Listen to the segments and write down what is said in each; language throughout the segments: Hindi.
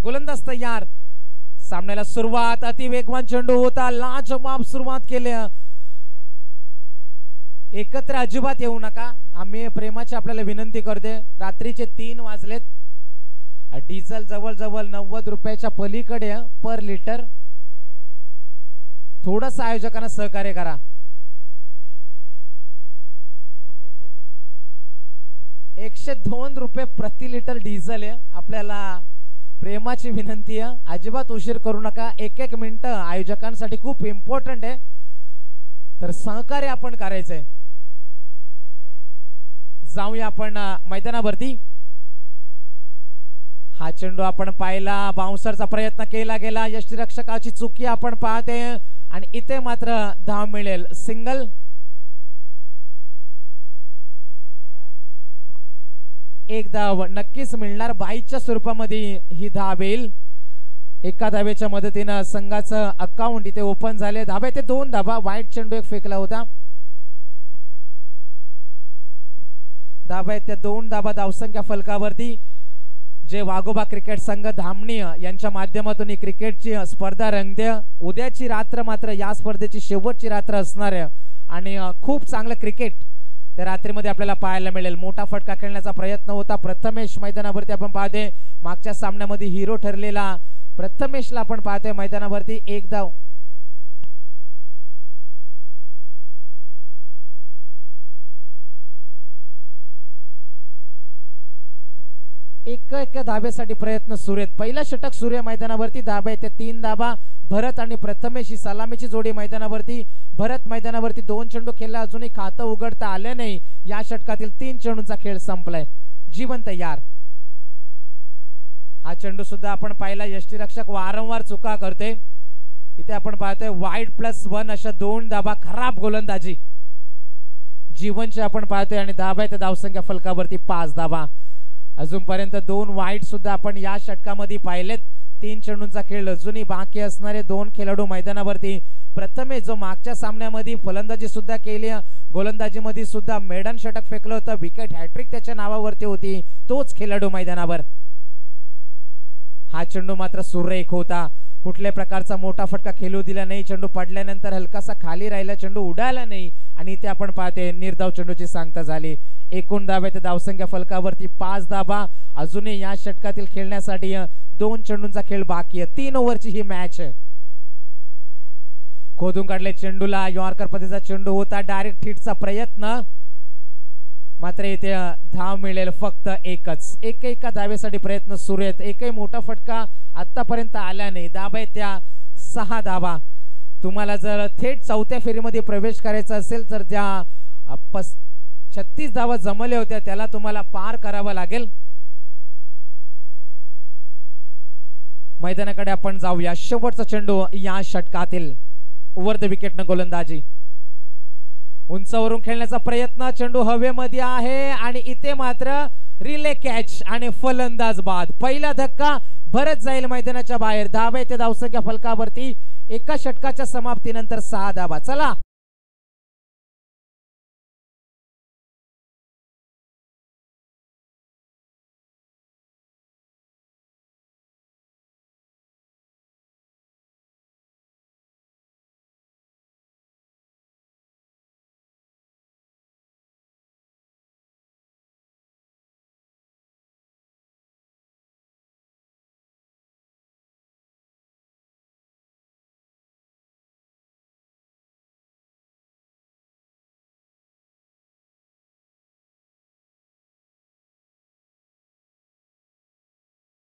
गोलंदाज तयार. सामन्याला सुरुवात. अति वेगवान चेंडू होता. लाजवाब सुरुवात केली. एकत्र अजिबात येऊ नका. आम्ही प्रेमाची आपल्याला विनंती करते. रात्रीचे 3 वाजलेत. डिझेल जवळ 90 रुपयाच्या पलीकडे पर लिटर. थोडंसं आयोजकांना सहकार्य करा. 102 रुपये प्रति लिटर डिझेल आहे. आपल्याला प्रेमाची विनंती आहे, अजिबात उशीर करू नका. 1-1 मिनिट आयोजकांसाठी खूप इम्पॉर्टंट आहे, तर सहकार्य आपण करायचंय. जाऊया आपण मैदानावरती. हा चेंडू आपण पाहिला. बाउन्सरचा प्रयत्न केला गेला. यष्टीरक्षकाची चुकी आपण पाहते आणि इथे मात्र धाव मिळेल. सिंगल. एक धाव नक्कीच मिळणार. बाईच्या स्वरूपामध्ये ही धाव येईल. एका धावेच्या मदतीने संघाचं अकाउंट इथे ओपन झाले. धाबे ते 2 धाबा. वाईट चेंडू एक फेकला होता. धाबा त्या 2 धाबा धावसंख्या फलकावरती. जे वाघोबा क्रिकेट संघ धामणी यांच्या माध्यमातून ही क्रिकेटची स्पर्धा रंगते. उद्याची रात्र मात्र या स्पर्धेची शेवटची रात्र असणार आहे आणि खूप चांगलं क्रिकेट त्या रात्रीमध्ये आपल्याला पाहायला मिळेल. मोठा फटका खेळण्याचा प्रयत्न होता. प्रथमेश मैदानावरती आपण पाहते. मागच्या सामन्यामध्ये हिरो ठरलेला प्रथमेशला आपण पाहतोय मैदानावरती. 1 धाव. एक धाब्यासाठी प्रयत्न सुरू आहेत. पहिला षटक सूर्य मैदानावरती. धाबा येते 3 धाबा. भरत आणि प्रथमेश ही सलामीची जोडी मैदानावरती. भरत मैदानावरती 2 चेंडू खेळला. अजूनही खातं उघडता आले नाही. या षटकातील 3 चेंडूंचा खेळ संपलाय. जीवन तयार. हा चेंडू सुद्धा आपण पाहिला. यष्टीरक्षक वारंवार चुका करते. इथे आपण पाहतोय वाईड +1 अशा 2 धाबा. खराब गोलंदाजी जीवनची आपण पाहतोय आणि धाबा येते धावसंख्या फलकावरती 5 धाबा. अजूनपर्यंत 2 वाईट सुद्धा आपण या षटकामध्ये पाहिलेत. 3 चेंडूंचा खेळ अजूनही बाकी असणारे 2 खेळाडू मैदानावरती. प्रथमेश जो मागच्या सामन्यामध्ये फलंदाजी सुद्धा केली, गोलंदाजीमध्ये सुद्धा मेडन षटक फेकलं होतं. विकेट हॅट्रिक त्याच्या नावावरती होती. तोच खेळाडू मैदानावर. हा चेंडू मात्र सुरेख होता. कुठल्या प्रकारचा मोठा फटका खेळू दिला नाही. चेंडू पडल्यानंतर हलकासा खाली राहिला. चेंडू उडाला नाही आणि इथे आपण पाहते निर्धाव चेंडूची सांगता झाली. एकूण धाबा ते धावसंख्या फलकावरती 5 धाबा. अजूनही या षटकातील खेळण्यासाठी 2 चेंडूंचा खेळ बाकी आहे. 3 ओव्हरची ही मॅच आहे. खोदून काढले चेंडूला. यॉर्कर पद्धतीचा चेंडू होता. डायरेक्ट हिटचा प्रयत्न, मात्र इथे धाव मिळेल फक्त एकच. एका धावेसाठी प्रयत्न सुरू आहेत. एकही मोठा फटका आतापर्यंत आला नाही. धाबा त्या 6 धाबा. तुम्हाला जर थेट 4थ्या फेरीमध्ये प्रवेश करायचा असेल तर ज्या 36 धावा जमल्या होत्या त्याला तुम्हाला पार करावं लागेल. मैदानाकडे आपण जाऊया. शेवटचा चेंडू या षटकातील. ओव्हर द विकेटनं गोलंदाजी. उंचावरून खेळण्याचा प्रयत्न. चेंडू हवेमध्ये आहे आणि इथे मात्र रिले कॅच आणि फलंदाज बाद. पहिला धक्का. भरत जाईल मैदानाच्या बाहेर. धाबा येते धावसंख्या फलकावरती. एका षटकाच्या समाप्तीनंतर 6 धाबा. चला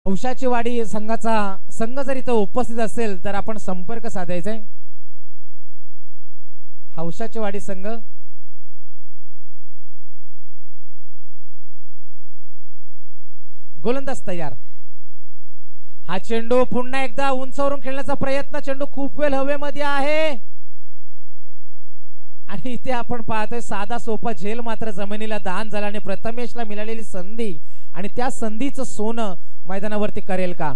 हौशाची वाडी संघाचा संघ जर इथं उपस्थित असेल तर आपण संपर्क साधायचा आहे. हौशाची वाडी संघ. गोलंदाज तयार. हा चेंडू पुन्हा एकदा उंचावरून खेळण्याचा प्रयत्न. चेंडू खूप वेळ हवेमध्ये आहे आणि इथे आपण पाहतोय साधा सोपा झेल मात्र जमिनीला दान झाला आणि प्रथमेशला मिळालेली संधी आणि त्या संधीचं सोनं मैदानावरती करेल का?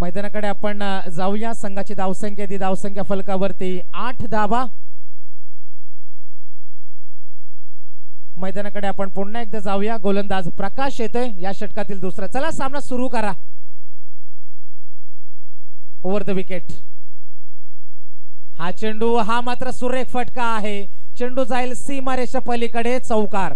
मैदानाकडे आपण जाऊया. संघाची धावसंख्या ती धावसंख्या फलकावरती 8 धावा. मैदानाकडे आपण पुन्हा एकदा जाऊया. गोलंदाज प्रकाश येतोय या षटकातील दुसरा. चला सामना सुरू करा. Over the wicket. हा चेंडू हा मात्र सुरेख फटका आहे. चेंडू जाईल सीमारेषा पलीकडे. चौकार.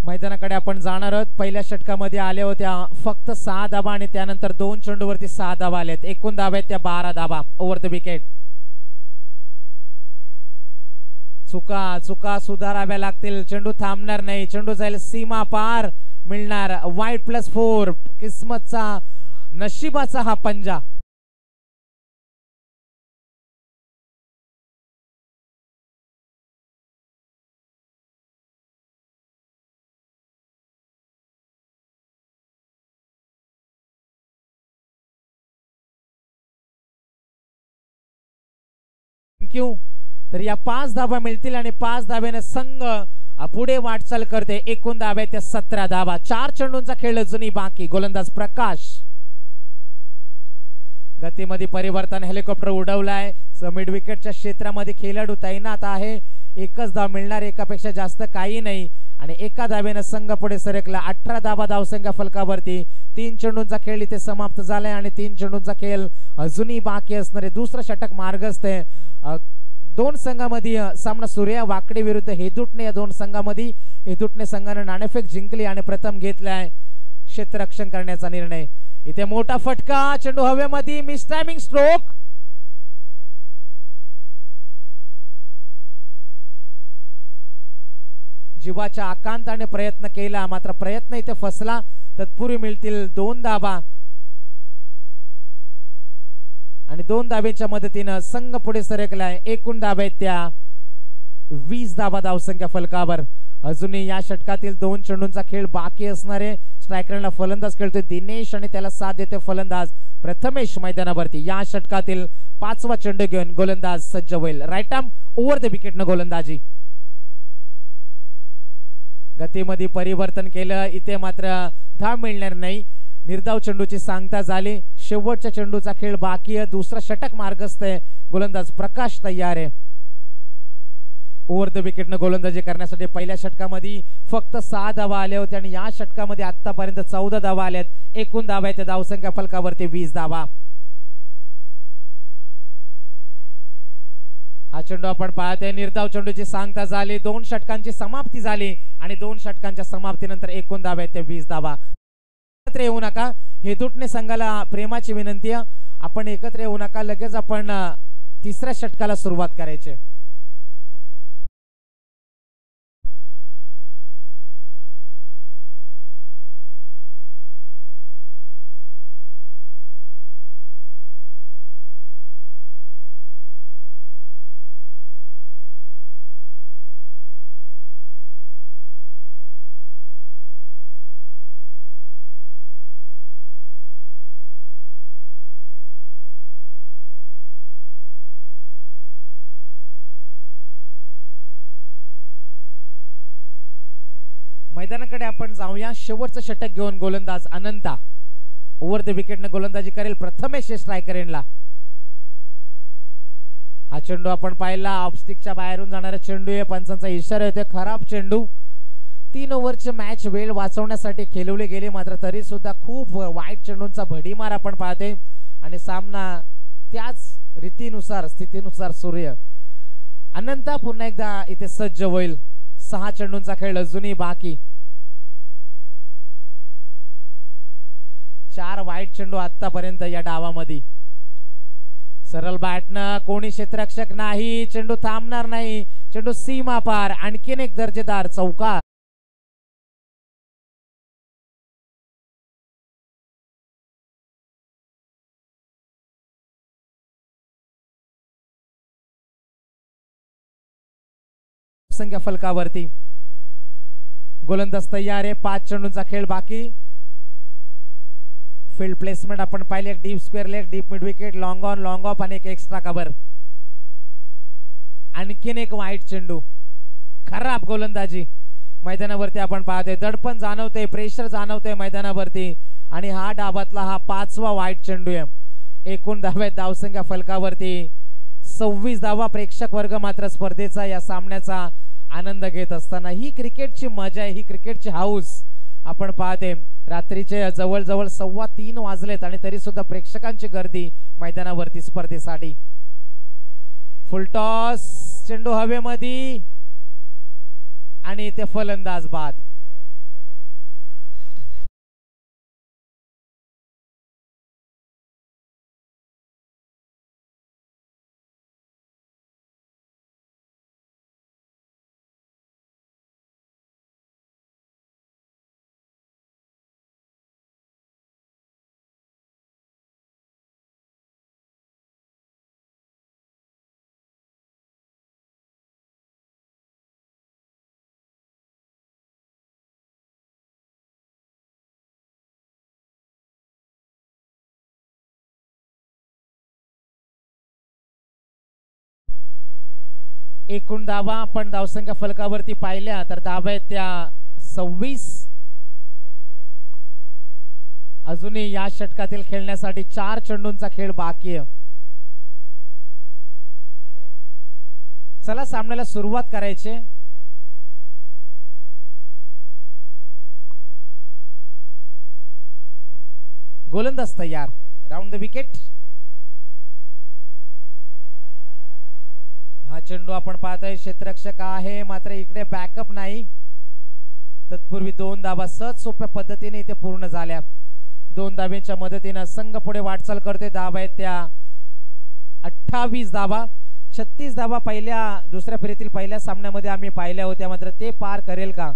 मैदानाकडे आपण जाणार आहोत. पहिल्या षटकामध्ये आल्या होत्या फक्त 6 धाबा आणि त्यानंतर 2 चेंडूवरती 6 धाबा आल्यात. एकूण धाबा आहेत त्या 12 धाबा. Over the wicket. चुका चुका सुधाराव्या लागतील. चेंडू थांबणार नाही. चेंडू जाईल सीमा पार. मिळणार वाईड +4. किस्मतचा नशिबाचा हा पंजा. थँक्यू. तर या 5 धाबा मिळतील आणि 5 धाब्याने संघ पुढे वाटचाल करते. एकूण धाब्या त्या 17 धाबा. 4 चेंडूंचा खेळ अजूनही बाकी. गोलंदाज प्रकाश. गतीमध्ये परिवर्तन. हेलिकॉप्टर उडवलाय. मिड विकेटच्या क्षेत्रामध्ये खेळाडू तैनात आहे. एकच धाव मिळणार. एकापेक्षा जास्त काही नाही आणि एका धाब्याने संघ पुढे सरकला. 18 धाबा धावसंख्या फलकावरती. 3 चेंडूंचा खेळ इथे समाप्त झालाय आणि 3 चेंडूंचा खेळ अजूनही बाकी असणारे. दुसरं षटक मार्गस्थ आहे. 2 संघामध्ये सामना सूर्या वाकडे विरुद्ध हेदुटणे. या 2 संघामध्ये हेदुटणे संघाने नाणेफेक जिंकली आणि प्रथम घेतलाय क्षेत्ररक्षण करण्याचा निर्णय. इथे मोठा फटका. चेंडू हवेमध्ये. Miss timing stroke. जीवाच्या आकांताने प्रयत्न केला मात्र प्रयत्न इथे फसला. तत्पूर्वी मिळतील 2 धाबा आणि 2 धाब्याच्या मदतीने संघ पुढे सरकलाय. एकूण धाबा आहेत त्या 20 धाबा धावसंख्या फलकावर. अजूनही या षटकातील 2 चेंडूंचा खेळ बाकी असणारे. स्ट्रायकरला फलंदाज खेळतोय दिनेश आणि त्याला साथ देतोय फलंदाज प्रथमेश मैदानावरती. या षटकातील 5वा चेंडू घेऊन गोलंदाज सज्ज होईल. Right arm over the wicket न गोलंदाजी. गतीमध्ये परिवर्तन केलं. इथे मात्र धाव मिळणार नाही. निर्धाव चेंडूची सांगता झाली. शेवटच्या चेंडूचा खेळ बाकी आहे. दुसरा षटक मार्गस्थ आहे. गोलंदाज प्रकाश तयार आहे. ओव्हर द विकेटनं गोलंदाजी करण्यासाठी पहिल्या षटकामध्ये फक्त 6 धावा आल्या होत्या आणि या षटकामध्ये आतापर्यंत 14 धावा आल्यात. एकूण धावा आहेत धावसंख्या फलकावरती 20 धावा. हा चेंडू आपण पाहतोय. निर्धाव चेंडूची सांगता झाली. 2 षटकांची समाप्ती झाली आणि 2 षटकांच्या समाप्तीनंतर एकूण धावा आहेत 20 धावा. एकत्र येऊ नका. हेदुटणे संघाला प्रेमाची विनंती आहे. आपण एकत्र येऊ नका. लगेच आपण तिसऱ्या षटकाला सुरुवात करायची. मैदानाकडे आपण जाऊया. शेवटचं षटक घेऊन गोलंदाज अनंता. ओव्हर द विकेटने गोलंदाजी करेल प्रथमेश स्ट्रायकर एंडला. हा चेंडू आपण पाहिला. ऑफस्टिकच्या बाहेरून जाणारा चेंडू आहे. पंचांचा इशारा येतोय खराब चेंडू. 3 ओव्हरचे मॅच वेळ वाचवण्यासाठी खेळवले गेले मात्र तरी सुद्धा खूप वाईट चेंडूंचा भडीमार आपण पाहतोय आणि सामना त्याच रीतीनुसार स्थितीनुसार सूर्य अनंता पुन्हा एकदा इथे सज्ज होईल. 6 चेंडूंचा खेळ अजूनही बाकी. 4 वाईट चेंडू आतापर्यंत या डावामध्ये. सरळ बॅटनं कोणी क्षेत्ररक्षक नाही. चेंडू थांबणार नाही. चेंडू सीमा पार. आणखीन एक दर्जेदार चौकार. संख्या फलकावरती गोलंदाज तयार आहे. 5 चेंडूंचा खेळ बाकी. फील्ड प्लेसमेंट आपण पाहिले. एक deep square leg, deep mid wicket, long on, long of आणि एक एक्स्ट्रा कव्हर. आणखीन एक वाईट चेंडू. खराब गोलंदाजी मैदानावरती आपण पाहतोय. दडपण जाणवते, प्रेशर जाणवते मैदानावरती आणि हा डावातला हा 5वा वाईट चेंडू आहे. एकूण धाव्यात धावसंख्या फलकावरती 26 धावा. प्रेक्षक वर्ग मात्र स्पर्धेचा या सामन्याचा आनंद घेत असताना ही क्रिकेटची मजा आहे, ही क्रिकेटची हाऊस आपण पाहते. रात्रीचे जवळजवळ 3:15 वाजलेत आणि तरी सुद्धा प्रेक्षकांची गर्दी मैदानावरती स्पर्धेसाठी. फुलटॉस, चेंडू हवेमध्ये आणि ते फलंदाज बाद. एकूण धावा आपण धावसंख्या फलकावरती पाहिल्या तर धावा आहेत त्या 26. अजूनही या षटकातील खेळण्यासाठी 4 चेंडूंचा खेळ बाकी आहे. चला सामन्याला सुरुवात करायची. गोलंदाज तयार. Round the wicket. हा चेंडू आपण पाहतोय क्षेत्ररक्षक आहे मात्र इकडे बॅकअप नाही. तत्पूर्वी 2 धावा सहज सोप्या पद्धतीने इथे पूर्ण झाल्या. 2 धावेच्या मदतीने संघ पुढे वाटचाल करते. धावा आहेत त्या 28 धावा. 36 धावा दुसऱ्या फेरीतील पहिल्या सामन्यामध्ये आम्ही पाहिल्या होत्या मात्र ते पार करेल का?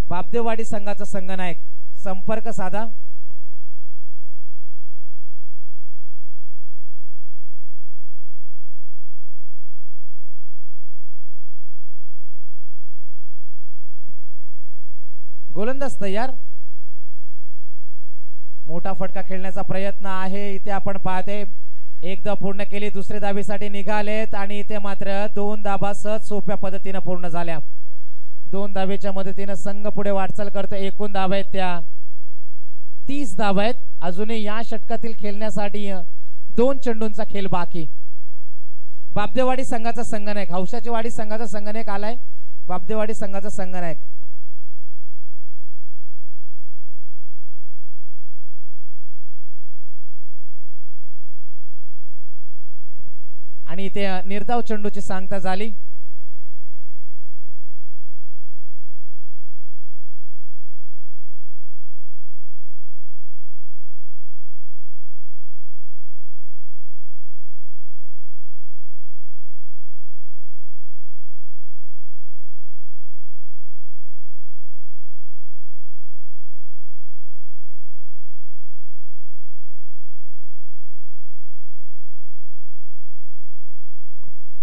बापदेववाडी संघाचा संघनायक संपर्क साधा. गोलंदाज तयार. मोठा फटका खेळण्याचा प्रयत्न आहे. इथे आपण पाहते एकदा पूर्ण केली, दुसऱ्या धावेसाठी निघालेत आणि इथे मात्र 2 धावा सहज सोप्या पद्धतीने पूर्ण झाल्या. 2 धावेच्या मदतीने संघ पुढे वाटचाल करतो. एकूण धावा आहेत त्या 30 धावा आहेत. अजूनही या षटकातील खेळण्यासाठी 2 चेंडूंचा खेळ बाकी. बापदेवाडी संघाचा संघनायक, हौशाची वाडी संघाचा संघनायक आलाय. बापदेवाडी संघाचा संघनायक. आणि इथे निर्धाव चेंडूची सांगता झाली.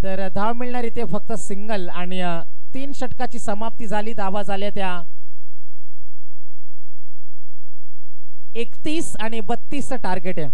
तर धाव मिळणार इथे फक्त सिंगल आणि 3 षटकाची समाप्ती झाली. धावा झाल्या त्या 31 आणि 32 टार्गेट आहे.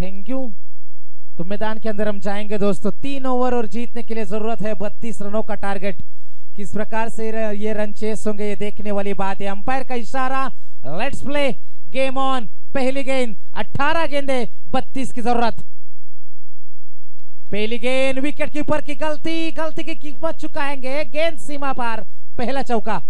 Thank you. तो मैदान के अंदर हम जाएंगे दोस्तों। 3 ओवर और जीतने के लिए जरूरत है 32 रनों का टारगेट। किस प्रकार से ये रन चेस होंगे ये देखने वाली बात है। अंपायर का इशारा, लेट्स प्ले गेम ऑन। पहली गेंद, 18 गेंदे, 32 की जरूरत। पहली गेंद, विकेट कीपर की गलती की कीमत चुकाएंगे। गेंद सीमा पार, पहला चौका।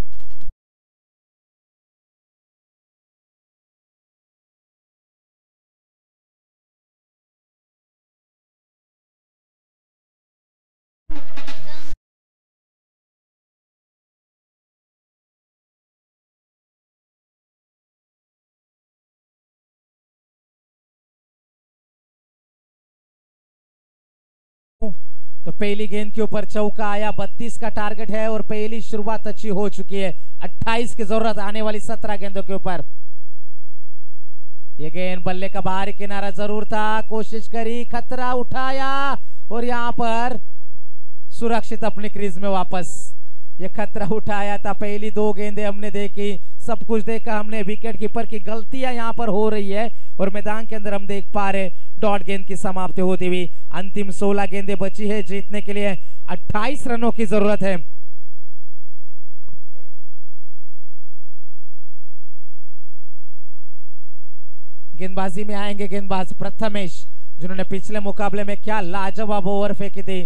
तो पहली गेंद के ऊपर चौका आया। 32 का टारगेट है और पहली शुरुआत अच्छी हो चुकी है। 28 की जरूरत आने वाली 17 गेंदों के ऊपर। ये गेंद बल्ले का बाहरी किनारा जरूर था, कोशिश करी, खतरा उठाया और यहां पर सुरक्षित अपनी क्रीज में वापस। ये खतरा उठाया था। पहली 2 गेंदें हमने देखी, सब कुछ देखा हमने। विकेट कीपर की गलतियां यहां पर हो रही है और मैदान के अंदर हम देख पा रहे डॉट गेंद की समाप्ति होती हुई। अंतिम 16 गेंदें बची है जीतने के लिए। 28 रनों की जरूरत है। गेंदबाजी में आएंगे गेंदबाज प्रथमेश, जिन्होंने पिछले मुकाबले में क्या लाजवाब ओवर फेंकी थी।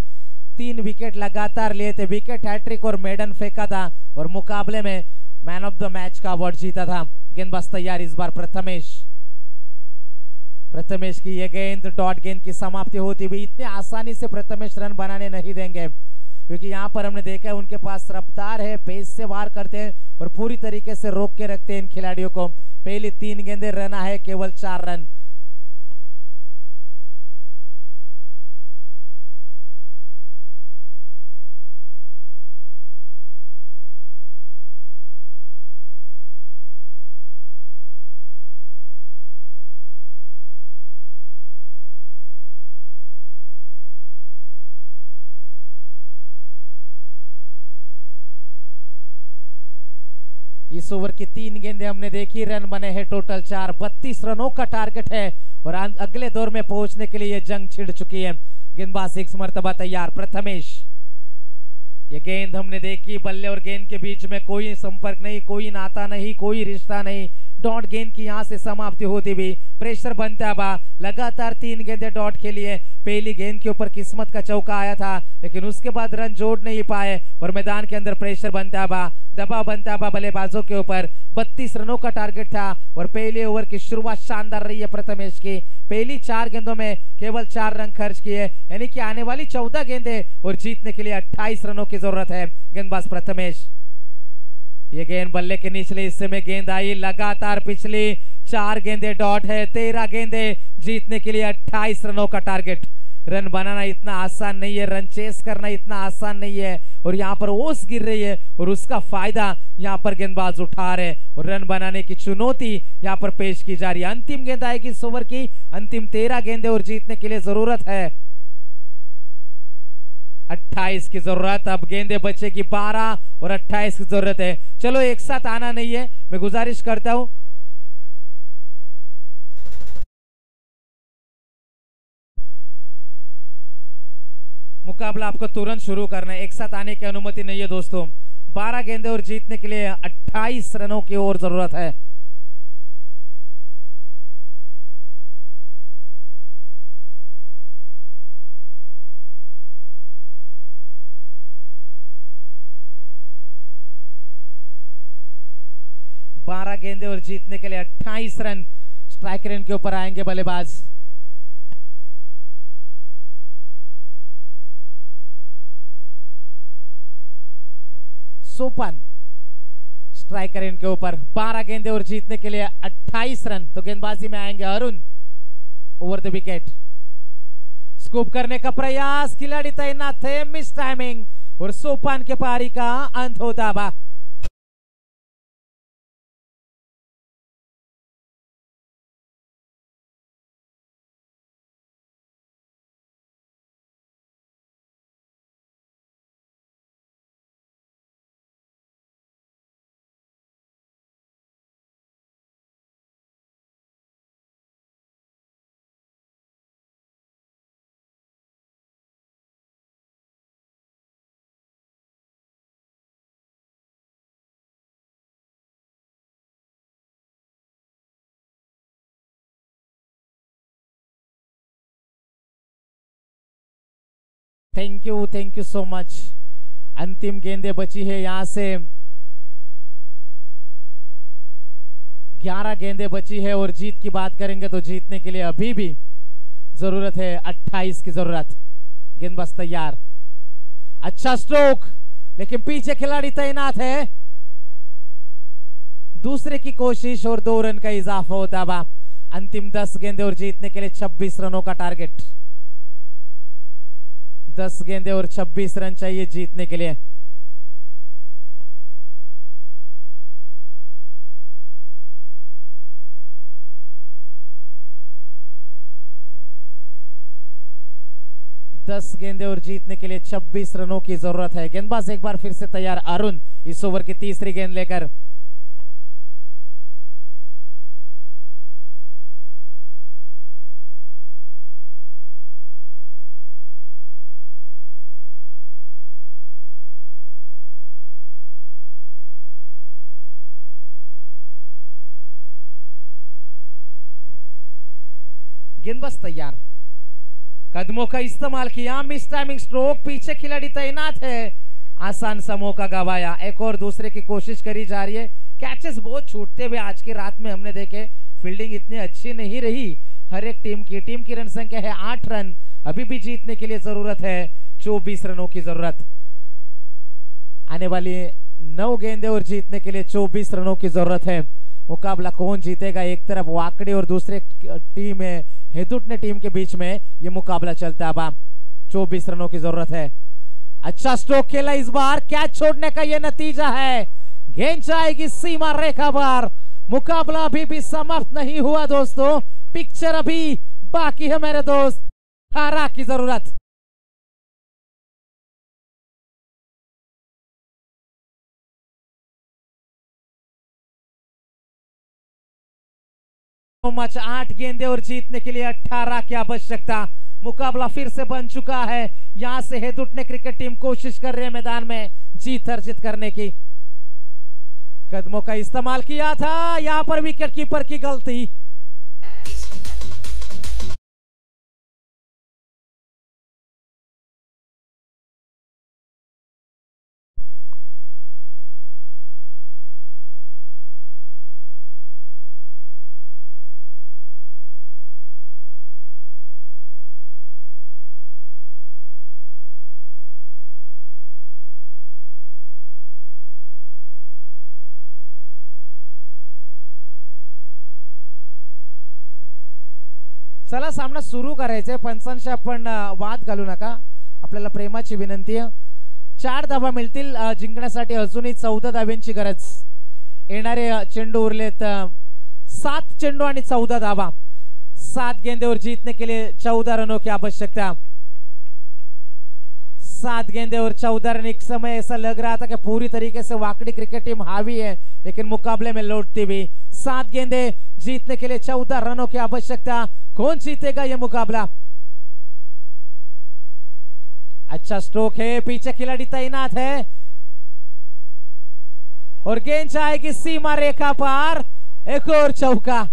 3 विकेट लगातार लिए थे, विकेट हैट्रिक और मेडन फेंका था और मुकाबले में मैन ऑफ द मैच का अवार्ड जीता था। गेंदबाज तैयार इस बार प्रथमेश की यह गेंद डॉट गेंद की समाप्ति होती हुई। इतने आसानी से प्रथमेश रन बनाने नहीं देंगे, क्योंकि यहां पर हमने देखा है उनके पास रफ्तार है, पेस से वार करते हैं और पूरी तरीके से रोक के रखते हैं इन खिलाड़ियों को। पहली 3 गेंदें रना है केवल 4 रन। इस ओवर की 3 गेंदें हमने देखी, रन बने हैं टोटल 4। 32 रनों का टारगेट है और अगले दौर में पहुंचने के लिए ये जंग छिड़ चुकी है। गेंदबाज 6 मरतबा तैयार प्रथमेश। ये गेंद हमने देखी, बल्ले और गेंद के बीच में कोई संपर्क नहीं, कोई नाता नहीं, कोई रिश्ता नहीं। डॉट गेंद की यहां से समाप्ति होती हुई। प्रेशर बनता बा, लगातार 3 गेंदें डॉट के लिए। पहली गेंद के ऊपर किस्मत का चौका आया था, लेकिन उसके बाद रन जोड़ नहीं पाए और मैदान के अंदर प्रेशर बनता बा, दबाव बनता बा बल्लेबाजों के ऊपर। 32 रनों का टारगेट था और पहले ओवर की शुरुआत शानदार रही है प्रथमेश की। पहली 4 गेंदों में केवल 4 रन खर्च किए, यानी कि आने वाली 14 गेंदें और जीतने के लिए 28 रनों की जरूरत है। गेंदबाज प्रथमेश। ये गेंद बल्ले के निचले हिस्से में गेंद आई, लगातार पिछली 4 गेंदें डॉट है। 13 गेंदें जीतने के लिए 28 रनों का टारगेट। रन बनाना इतना आसान नहीं है, रन चेस करना इतना आसान नहीं है और यहाँ पर ओस गिर रही है और उसका फायदा यहाँ पर गेंदबाज उठा रहे और रन बनाने की चुनौती यहाँ पर पेश की जा रही है। अंतिम गेंद आएगी इस ओवर की, अंतिम 13 गेंदें और जीतने के लिए जरूरत है 28 की जरूरत। अब गेंदें बचेगी 12 और 28 की जरूरत है। चलो एक साथ आना नहीं है, मैं गुजारिश करता हूं। मुकाबला आपको तुरंत शुरू करना है, एक साथ आने की अनुमति नहीं है दोस्तों। 12 गेंदें और जीतने के लिए 28 रनों की और जरूरत है। बारह गेंदें और जीतने के लिए 28 रन। स्ट्राइक रेट के ऊपर आएंगे बल्लेबाज। सोपन स्ट्राइकर इनके ऊपर। 12 गेंदें और जीतने के लिए 28 रन। तो गेंदबाजी में आएंगे Arun. Over the wicket, scoop करने का प्रयास, खिलाड़ी तैनात थे, मिस टाइमिंग और सोपान के पारी का अंत होता बा। Thank you so much. अंतिम गेंदें बची है, यहां से 11 गेंदें बची है और जीत की बात करेंगे तो जीतने के लिए अभी भी जरूरत है 28 की जरूरत। गेंदबाज तैयार, अच्छा स्ट्रोक, लेकिन पीछे खिलाड़ी तैनात है। दूसरे की कोशिश और 2 रन का इजाफा होता है। अंतिम 10 गेंदे और जीतने के लिए 26 रनों का टारगेट। 10 गेंदे और 26 रन चाहिए जीतने के लिए। दस गेंदे और जीतने के लिए 26 रनों की जरूरत है। गेंदबाज एक बार फिर से तैयार, अरुण इस ओवर की तीसरी गेंद लेकर। गेंदबाज तैयार, कदमों का इस्तेमाल किया, मिस टाइमिंग स्ट्रोक, पीछे खिलाड़ी तैनात है। आसान सा मौका गवाया, एक और दूसरे की कोशिश करी जा रही है। कैचेस बहुत छूटते हुए आज की रात में हमने देखे, फील्डिंग इतनी अच्छी नहीं रही हर एक टीम की रन संख्या है 8 रन। अभी भी जीतने के लिए जरूरत है 24 रनों की जरूरत। आने वाली 9 गेंदे और जीतने के लिए 24 रनों की जरूरत है। मुकाबला कौन जीतेगा, एक तरफ वाकड़ी और दूसरे टीम है हेतुटने टीम के बीच में ये मुकाबला चलता है। अब 24 रनों की जरूरत है। अच्छा स्ट्रोक खेला इस बार, कैच छोड़ने का ये नतीजा है। गेंद जाएगी सीमा रेखा पर। मुकाबला अभी भी समाप्त नहीं हुआ दोस्तों, पिक्चर अभी बाकी है मेरे दोस्त। 18 की जरूरत। मच 8 गेंदे और जीतने के लिए 18 की आवश्यकता। मुकाबला फिर से बन चुका है। यहां से हेतुटने क्रिकेट टीम कोशिश कर रहे हैं मैदान में जीत अर्जित करने की। कदमों का इस्तेमाल किया था, यहां पर विकेट कीपर की गलती। चला सामना सुरू करायचंय, पंचांशी आपण वाद घालू नका, आपल्याला प्रेमाची विनंती आहे। 4 धावा मिळतील जिंकण्यासाठी, अजूनही 14 धाव्यांची गरज। येणारे चेंडू उरलेत 7 चेंडू आणि 14 धावा। 7 गेंदे और जीतने के लिए 14 रनों की आवश्यकता। 7 गेंदे और 14 रन। एक समय ऐसा लग रहा था कि पूरी तरीके से वाकड़ी क्रिकेट टीम हावी है, लेकिन मुकाबले में लौटती हुई। 7 गेंदे जीतने के लिए 14 रनों की आवश्यकता। कौन जीतेगा यह मुकाबला? अच्छा स्ट्रोक है, पीछे खिलाड़ी तैनात है और गेंद जाएगी सीमा रेखा पार। एक और चौका।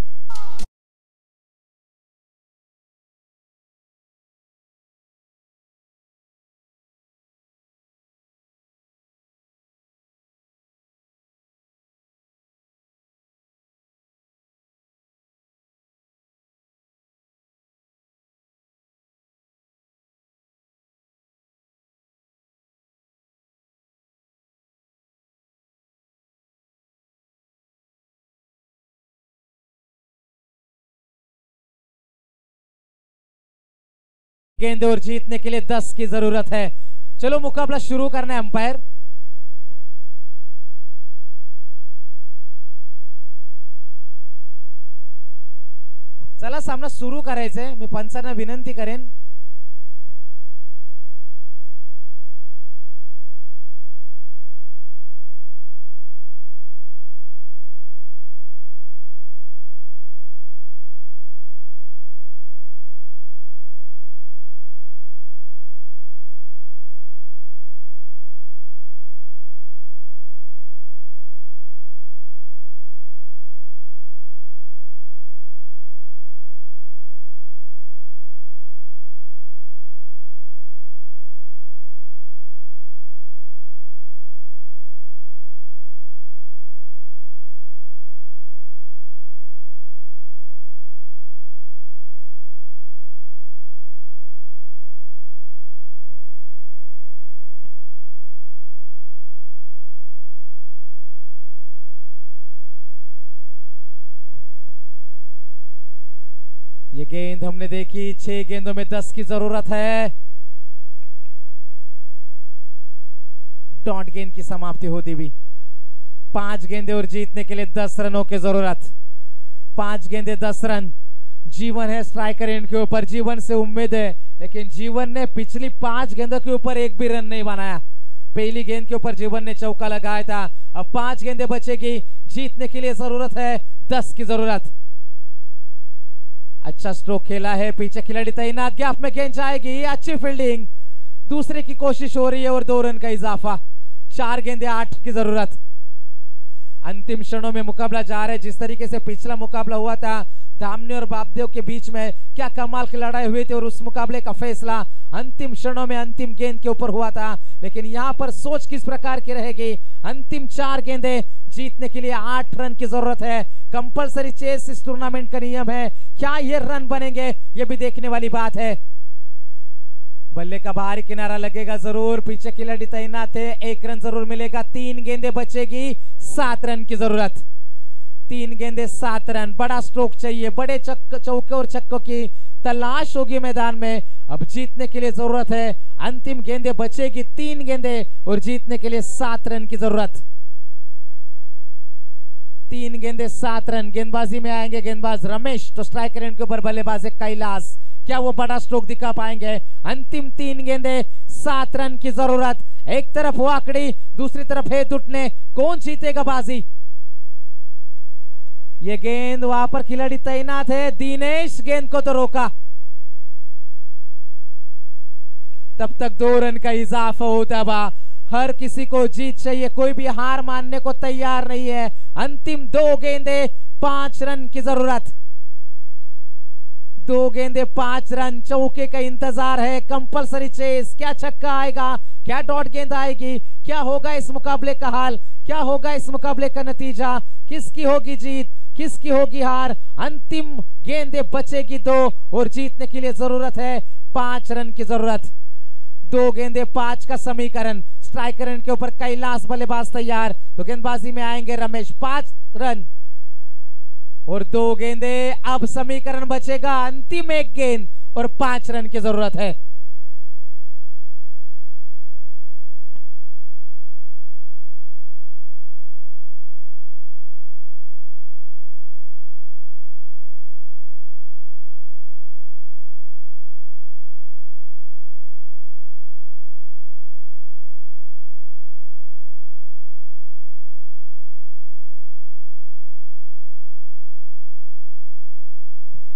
गेंदे और जीतने के लिए 10 की जरूरत है। चलो मुकाबला शुरू करना है अंपायर। चला सामना सुरू करायचंय, मी पंचांना विनंती करेन। गेंद हमने देखी, 6 गेंदों में 10 की जरूरत है। डॉट गेंद की समाप्ति होती हुई 5 गेंदे और जीतने के लिए 10 रनों की जरूरत। 5 गेंदे 10 रन। जीवन है स्ट्राइकर एंड के ऊपर, जीवन से उम्मीद है, लेकिन जीवन ने पिछली 5 गेंदों के ऊपर एक भी रन नहीं बनाया। पहली गेंद के ऊपर जीवन ने चौका लगाया था। अब 5 गेंदे बचेगी, जीतने के लिए जरूरत है 10 की जरूरत। अच्छा स्ट्रोक खेला है, पीछे खिलाड़ी तैनात, गैप में गेंद जाएगी, अच्छी फील्डिंग, दूसरे की कोशिश हो रही है और 2 रन का इजाफा। 4 गेंदे 8 की जरूरत। अंतिम क्षणों में मुकाबला जा रहा है। जिस तरीके से पिछला मुकाबला हुआ था धामने और बापदेव के बीच में, क्या कमाल की लड़ाई हुई थी और उस मुकाबले का फैसला अंतिम क्षणों में अंतिम गेंद के ऊपर हुआ था। लेकिन यहां पर सोच किस प्रकार की रहेगी। अंतिम 4 गेंदे, जीतने के लिए 8 रन की जरूरत है। कंपलसरी चेस इस टूर्नामेंट का नियम है। क्या ये रन बनेंगे, ये भी देखने वाली बात है। बल्ले का बाहरी किनारा लगेगा जरूर, पीछे खिलाड़ी तैनात है, 1 रन जरूर मिलेगा। 3 गेंदे बचेगी, 7 रन की जरूरत। 3 गेंदे 7 रन। बड़ा स्ट्रोक चाहिए, बड़े चौके और छक्कों की तलाश होगी मैदान में। अब जीतने के लिए जरूरत है, अंतिम गेंदे बचेगी 3 गेंदे और जीतने के लिए 7 रन की जरूरत। 3 गेंदे 7 रन। गेंदबाजी में आएंगे गेंदबाज रमेश, तो स्ट्राइकर एंड के ऊपर बल्लेबाज है कैलाश। क्या वो बड़ा स्ट्रोक दिखा पाएंगे। अंतिम 3 गेंदे 7 रन की जरूरत। एक तरफ वाकड़ी, दूसरी तरफ है दुटने, कौन जीतेगा बाजी। ये गेंद, वहां पर खिलाड़ी तैनात है, दिनेश गेंद को तो रोका। तब तक 2 रन का इजाफा होता हुआ। हर किसी को जीत चाहिए, कोई भी हार मानने को तैयार नहीं है। अंतिम 2 गेंदे 5 रन की जरूरत। 2 गेंदे 5 रन। चौके का इंतजार है, कंपलसरी चेस। क्या छक्का आएगा, क्या डॉट गेंद आएगी, क्या होगा इस मुकाबले का हाल, क्या होगा इस मुकाबले का नतीजा, किसकी होगी जीत, किसकी होगी हार। अंतिम गेंदे बचेगी 2 और जीतने के लिए जरूरत है 5 रन की जरूरत। 2 गेंदे 5 का समीकरण। स्ट्राइकर एंड के ऊपर कैलाश, बल्लेबाज तैयार, तो गेंदबाजी में आएंगे रमेश। 5 रन और 2 गेंदे। अब समीकरण बचेगा अंतिम 1 गेंद और 5 रन की जरूरत है।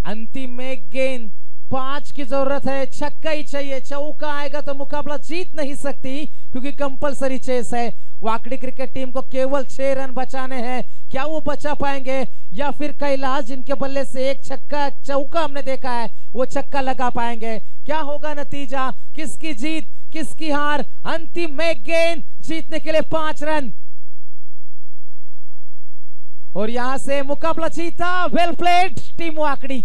अंतिम 1 गेंद, 5 की जरूरत है। छक्का ही चाहिए, चौका आएगा तो मुकाबला जीत नहीं सकती, क्योंकि कंपलसरी चेस है। वाकड़ी क्रिकेट टीम को केवल 6 रन बचाने हैं। क्या वो बचा पाएंगे, या फिर कैलाश जिनके बल्ले से 1 छक्का चौका हमने देखा है, वो छक्का लगा पाएंगे। क्या होगा नतीजा, किसकी जीत, किसकी हार। अंतिम 1 गेंद, जीतने के लिए 5 रन और यहां से मुकाबला जीता। Well played team वाकड़ी।